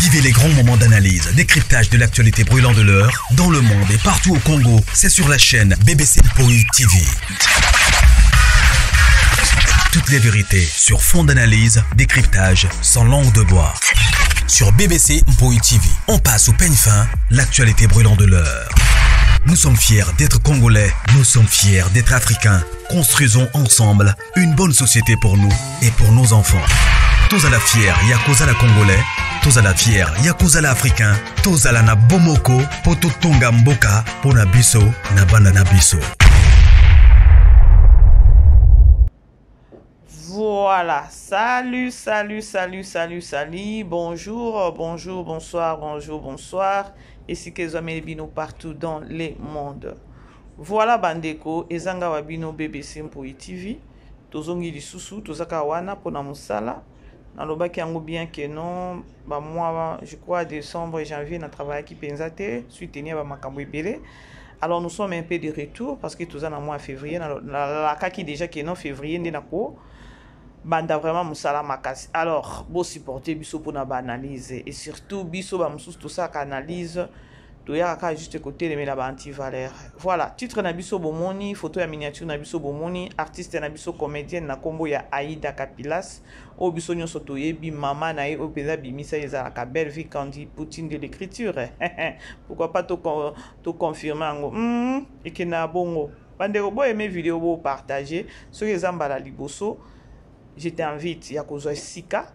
Vivez les grands moments d'analyse, décryptage de l'actualité brûlante de l'heure, dans le monde et partout au Congo. C'est sur la chaîne BBC Mpoi TV. Toutes les vérités sur fond d'analyse, décryptage, sans langue de bois. Sur BBC Mpoi TV, on passe au peigne fin, l'actualité brûlante de l'heure. Nous sommes fiers d'être Congolais, nous sommes fiers d'être Africains. Construisons ensemble une bonne société pour nous et pour nos enfants. Tous à la fière, Yakozala Congolais. Tous à la fière, Yakozala Africain. Tous à la na Bomoko, Poto Tonga Mboka, Pona Biso, Nabana Nabiso. Voilà, salut, bonjour, bonsoir, et si que zomé bino partout dans le monde. Voilà bandeko, ezanga wabino BBC Mpoi TV, tozongi lisusu, tozaka wana pona musala, nalobaki yango bien que non, ba moi, je crois décembre et janvier, na travail qui penzate, suite tenia ba makambo ebele. Alors nous sommes un peu de retour parce que tout ça dans mois février, la kaki déjà que non février ndinako. Banda vraiment musala makasi. Alors, bon supporter biso pour na analyse et surtout biso ba mususu tout ça analyse to yaka juste côté de la anti-valeur. Voilà, titre na biso bomoni, photo ya miniature na biso bomoni, artiste na biso comédienne na kombo ya Aïda Kapilas. O biso nyoso to yebi mama na ye o peza bimisa ezala ka belle vie quand dit Poutine de l'écriture. Pourquoi pas to confirmer ngo et que na bongo. Bandeko bo aimer vidéo bo partager sur les ambala liboso. Je t'invite ya kozwa sika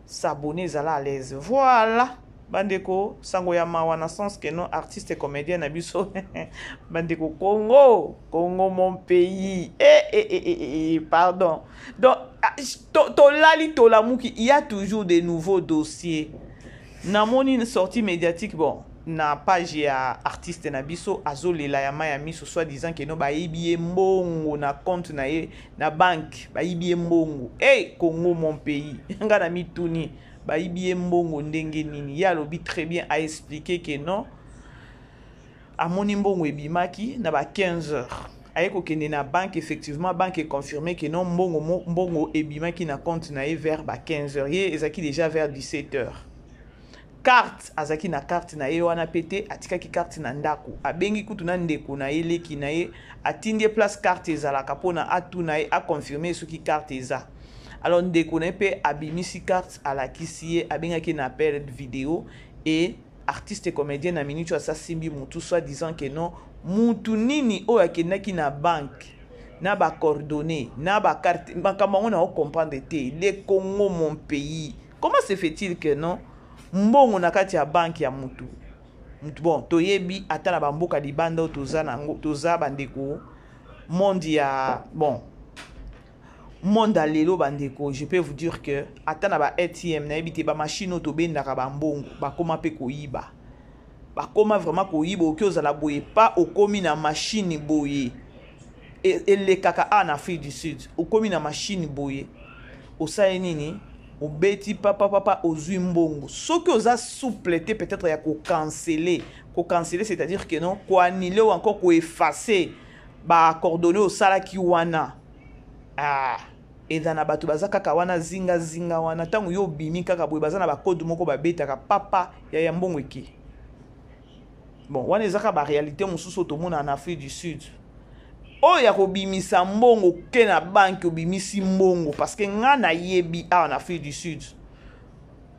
s'abonner zala à l'aise. Voilà. Bandeko sango ya mawana sens que non artiste et comédien na biso. Bandeko Congo mon pays. Pardon. Donc to lali to lamuki, il y a toujours des nouveaux dossiers. Namoni une sortie médiatique bon. Na page ya artiste na biso azolela ya mayami so soit disant que no ba ibie mbongo na compte na ye na banque ba ibie mbongo Congo mon pays nga na mituni ba ibie mbongo ndenge nini ya lobi très bien a expliqué que non amoni mbongo ebimaki na ba 15 heures ayeko kende na banque effectivement banque est confirmé que non mbongo ebimaki na compte na ye vers ba 15 heures ye ezaki déjà vers 17 heures. Carte azaki na carte na ye wana pété atikaki carte na ndako abengi kutu na ndeko na ye leki na ye atindie place carte ezalaka pona atu na ye a confirmer soki carte eza. Alors ndeko na ye pe abimisi carte alakisi ye abengaki na appel vidéo et artiste et comédien na minute asa simbi mutu soit disant que non mutu nini oyo akendaki na banque na ba coordonnées na ba carte makambo ngo na o comprendre te le Congo mon pays. Comment se fait-il que non mbongo na kati ya banki ya mutu bon toyebi atala bamboka libanda toza nango toza bandeko monde ya bon monde lelo bandeko je peux vous dire que atana ba ATM na ebité ba machine to bendaka ba mbongo ba koma pe koyiba ba koma vraiment koyiba okyoza la boye pas okomi na machine boye et le kaka en Afrique du Sud okomi na machine boye osaye nini au beti papa ozui mbongo soki oza souple te peut-être ya ko canceller c'est-à-dire que non ko annuler ou encore ko effacer ba coordonner au salaki wana et dans na batu baza kaka wana zinga wana tangu yo bimi kaka boye baza na ba code moko ba betaka papa ya mbongo eki bon wana ezaka ba réalité mususu to mona en Afrique du Sud. Oh ya kobimisa mbongo ke na banque obimisi mbongo parce que nga na yebi en Afrique du Sud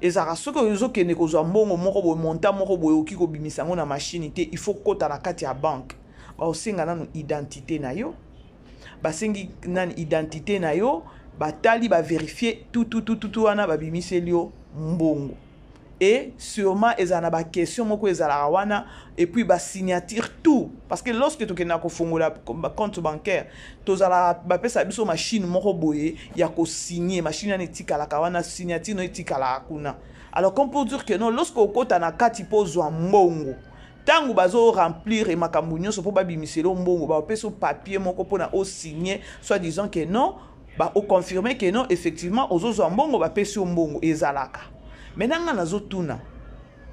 ezaka soko yozo kene kozwa mbongo moko boye monta moko boye oki kobimisa ngo na machine te il faut kota na kati ya banque ba osenga nanu identité na yo basengi nanu identité na yo batali ba vérifier tout wana ba bimiseli yo mbongo. Et sûrement ezana ba question moko ezala wana et puis ba signature tout parce que lorsque tu kena ko fongola compte bancaire tozala ba pesa biso machine moko boye ya ko signer machine na etikala ka wana signature no etikala kuna. Alors comme pour dire que non lorsque okota na kati pozwa mbongo tangu bazo remplir et makambo nyonso po ba bimiselo mbongo ba pesa papier moko pona o signer soit disant que non ba o confirmer que non effectivement ozozwa mbongo ba pesa mbongo ezalaka. Maintenant nazo tuna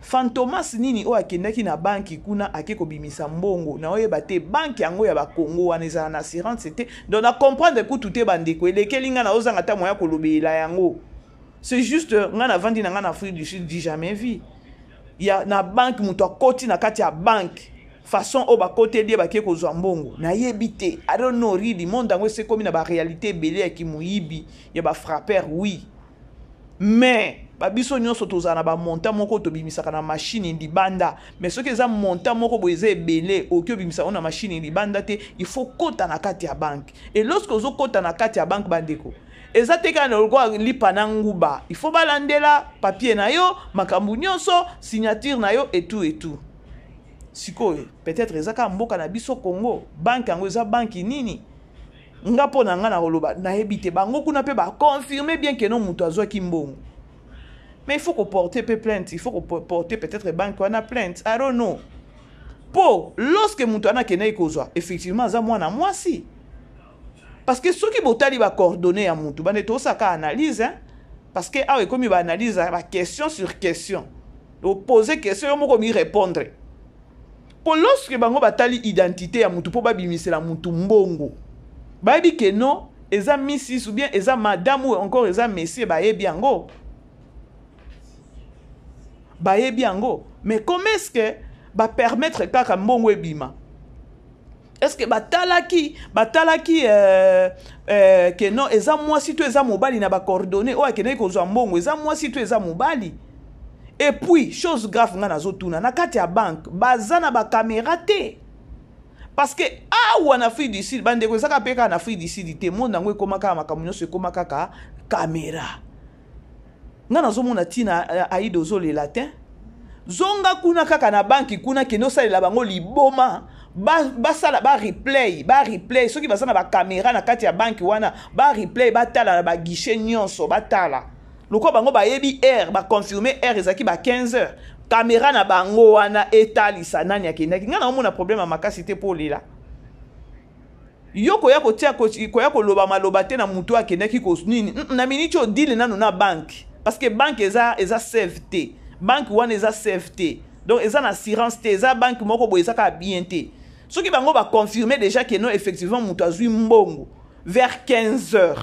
Fantomas nini o akendaki na banki kuna akeko bimisa mbongo na oyeba te banki yango ya ba Congo wana ezala na assurance c'était donc na comprendre que tout est bandeko elekeli nga na ozanga ta moya kolobela yango c'est juste nga na vandi na nga na Afrique du Sud dit jamais vu ya na banque mutu akoti na kati ya banque façon o ba côté lié ba ke ko mbongo na yebite I don't know really monde ngo c'est comme na ba réalité belé ya ki muyibi ya ba frappeur oui mais ba biso nyonso tozana ba monta moko to bimisaka na machine libanda mais ce que za monta moko boyeze belé o ke bimisa na machine libanda te il faut kota na kati ya banque et lorsque ozo kota na kati ya banque bandeko eza teka na loko lipa na nguba il faut balandela papier na yo makambu nyonso signature na yo et tout sikoyo peut-être ezaka mboka na biso Congo banque yango eza banque nini nga po na nga na koloba na ebite bango kuna pe ba confirmer bien que non mutu azwaki mbongo mais il faut qu'on porte plainte il faut qu'on porter peut-être banque wana plainte I don't know po lorsque mutu ana kena ikozwa effectivement za mwana mwasi parce que ceux qui botali ba coordonner ya mutu bane to saka analyse hein parce que ah comme ba analyse ba question sur question poser question yo moko mi répondre pour lorsque bango batali identité ya mutu po babimisela mutu mbongo bayebi que non eza missis ou bien eza madame ou encore eza monsieur bayebi yango mais comment est-ce que ba permettre kaka mbongo ebima est-ce que batalaki que non eza mwasi to eza mobali na ba coordonner o akene ko zwa mbongo eza mwasi to eza mobali. Et puis, chose grave, nga nazotuna na kati ya banque, bazana ba caméra te. Parce que ou en Afrique du Sud, bande ko saka peka na Afrique du Sud, te monde ngwe komaka makamunyo se komaka ka caméra. Nga nazomona tina aido zo le latin. Zonga kuna kaka na banque kuna keno salela bango liboma. Basala ba replay, soki bazana ba caméra na kati ya banque wana, ba replay batala ba guichet nyonso batala. Loko bango ba yebi heure ba confirmer heure ezaki ba 15h caméra na bango wana etalisa nani akendaki ngana omona problème ya makasi te pour lila yoko ya kotia ko ya koloba maloba te na mutu akendaki ko nini na miniti o deal nanu na banque parce que banque eza safety banque wana eza safety donc eza na assurance te eza banque moko boye ezaka bien te soki bango ba confirmer déjà que non effectivement mutu azui mbongo vers 15h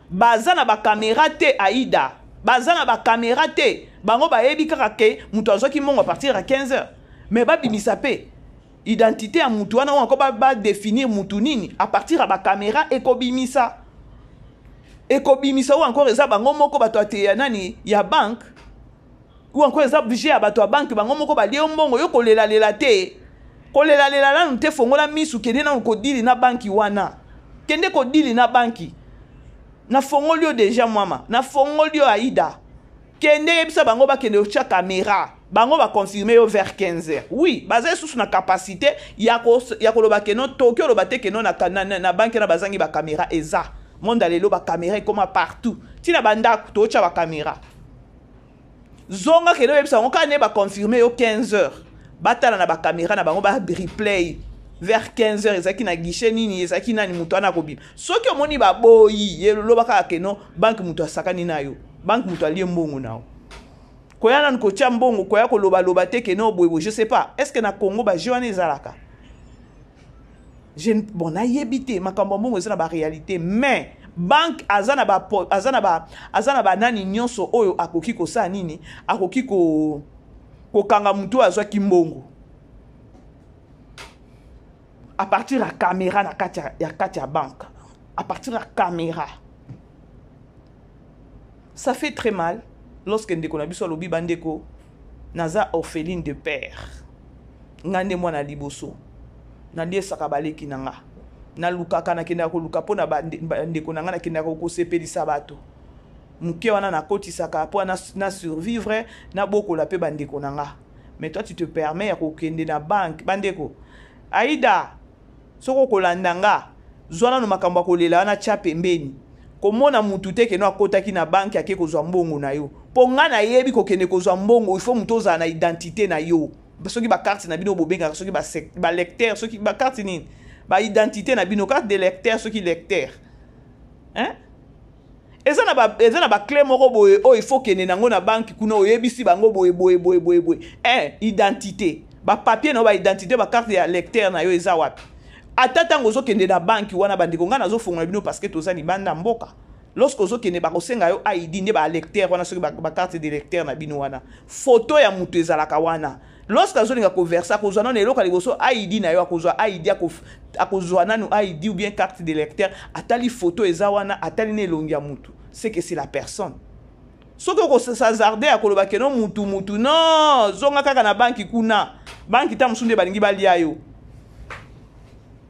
bazana ba caméra te aida bazana ba caméra te bango ba yebi kaka ke mutu azoki mongo à partir à 15h mais ba bimisa pe identité ya mutu wana encore ba définir mutu nini à partir à ba caméra ekobimisa ou encore eza bango moko bato ate ya nani ya banque ou encore eza budget ya bato ya banque bango moko ba lie mbongo yo kolela te kolela lanu te fongola misu kende na ko dili na banki wana kende ko dili na banki na fongolio déjà mama na fongolio aida kende yebisa bango ba kende ocha caméra bango ba confirmer yo vers 15h oui bazé sous na capacité ya ko loba keno tokyo loba te keno na banque na bazangi ba caméra eza monde lelo ba caméra comme partout tina banda to ocha ba caméra zonga keno yebisa ngo kane ba confirmer yo 15h batala na ba caméra na bango ba replay vers 15h ezaki na guichet nini ezaki nani mutu ana kobima soki omoni baboyi yelo baka keno banque mutu asakani nayo banque mutu alie mbongo nao koya nanu kotia mbongo koya koloba te keno boyebo je sais pas est-ce que na Congo ba jeune ezalaka bon na yebite makambo mbongo ezana ba réalité mais banque azana ba nani nyonso oyo akoki ko sa nini akoki ko kanga mutu azwaki mbongo à partir de la caméra na kati ya banque à partir de la caméra ça fait très mal lorsque ndeko na biso lobi bandeko naza orpheline de père ngande mwana liboso na lie sakabaleki nanga na lukaka na kenda ko luka pona bandeko nanga na kenda ko sepelisa bato muke wana na koti saka po na survivre na boko la pe bandeko nanga mais toi tu te permets ya ko kende na banque bandeko aida soko kolandanga zwana no makambo kolela na tia pembeni komona mutu te keno akotaki na banque ake kozwa mbongo na yo po nga na yebi kokende kozwa mbongo il faut mutu oza na identité na yo soki ba carte na bino bobenga soki ba lecteur soki ba carte nini ba identité na bino carte de lecteur soki lecteur hein eza na ba clé moko boye o il faut kende nango na banque kuna oyebisi bango boye identité ba papier no ba identité ba carte ya lecteur na yo eza wapi atata ngozo kende na banki wana bandiko nga nazo fongola bino parce que tozani banda mboka lorsque ozo kene ba kosenga yo ID nde ba lecteur wana soki ba carte de lecteur na bino wana photo ya mutu ezalaka wana lorsque azolinga conversa kozwa nano eloko liboso ID na yo akozwa ID akozwa nano ID ou bien carte de lecteur atali photo eza wana atali ne elongi ya mutu c'est que c'est la personne soki okosazarde akoloba keno mutu non zonga kaka na banki kuna banki ta musunde balingi balia yo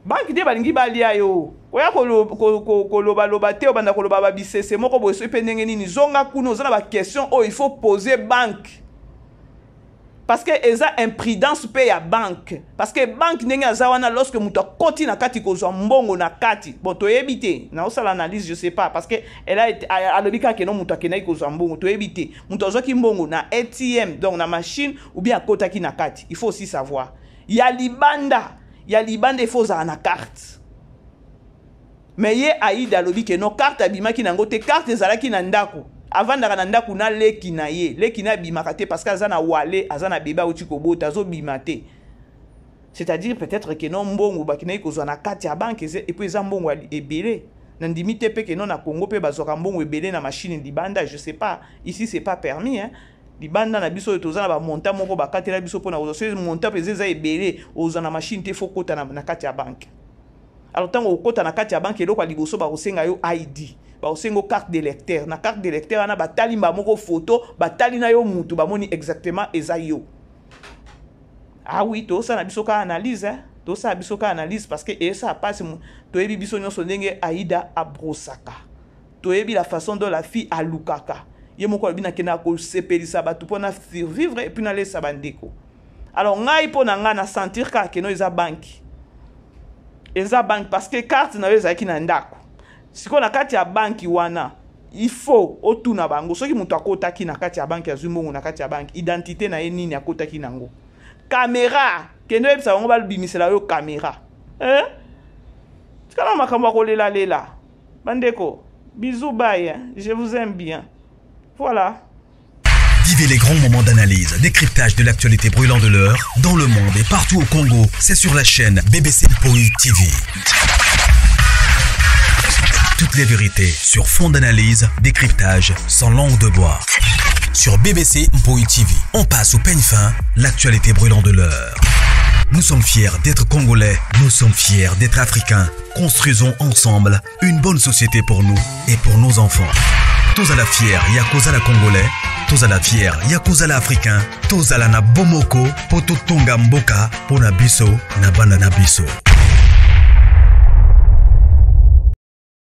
banki te balingi balia yo oya koloba te obanda koloba babisese moko boye so epe ndenge nini zonga kuna oza na baquestion oyo il faut poser banque parce que eza imprudence pe ya banque parce que banque ndenge aza wana lorsque mutu akoti na kati kozwa mbongo na kati bon toyebi te na osala analyse je sais pas parce que elle a été alobi kaka no mutu akenaki kozwa mbongo toyebi te mutu azwaki mbongo na ATM donc na machine ou bien akotaki na kati il faut aussi savoir ya libanda il faut za na carte mais ye Aïda alobi ke no carte abimaki nango te carte ezalaki na ndako avant ndaka na ndako na leki na ye leki na bimaka te parce que azana wale azana beba uti kobota azo bimate c'est-à-dire peut-être que non mbongo bakina kozwa na kati ya banque et puis eza mbongo ebele na ndimite pe ke non na Congo pe bazoka mbongo ebele na machine libanda je sais pas ici c'est pas permis hein libanda na biso tozana ba monta moko bakatela biso pona ozo monta pe eza ebele ozo na machine te faut kota na kati ya banque alors tango okota na kati ya banque eloko liboso ba kosenga yo ID ba osengo carte de lecteur na carte de lecteur na batali mba moko photo batali na yo mutu ba moni exactement eza yo ah oui to ça na biso ka analyse hein to ça biso ka analyse parce que et ça passe to yebi biso nyonso ndenge Aïda abrosaka to yebi la façon dont la fille a lukaka ye moko bina kena ko sepelisa batu pona survivre et puis na lesa bandeko alors ngai pona nga na sentir ka keno eza banque parce que carte na yo ezaki na ndako siko na kati ya banki wana il faut otuna bango soki mutu akotaki na kati ya banki azwi mbongo na kati ya banki identité na ye nini akotaki nango caméra kendo yebisa bango balibimisela yo caméra tikala makambo akolela bandeko bisous bye je vous aime bien voilà. Vivez les grands moments d'analyse, décryptage de l'actualité brûlante de l'heure, dans le monde et partout au Congo. C'est sur la chaîne BBC Mpoï TV. Toutes les vérités sur fond d'analyse, décryptage sans langue de bois. Sur BBC Mpoï TV, on passe au peigne fin, l'actualité brûlante de l'heure. Nous sommes fiers d'être Congolais, nous sommes fiers d'être Africains. Construisons ensemble une bonne société pour nous et pour nos enfants. Tous à la fière, Yakoza la Congolais. Tous à la fière, Yakoza la Africain. Tous à la na Bomoko, Poto Tonga Mboka, Pona Biso, na Banana Biso.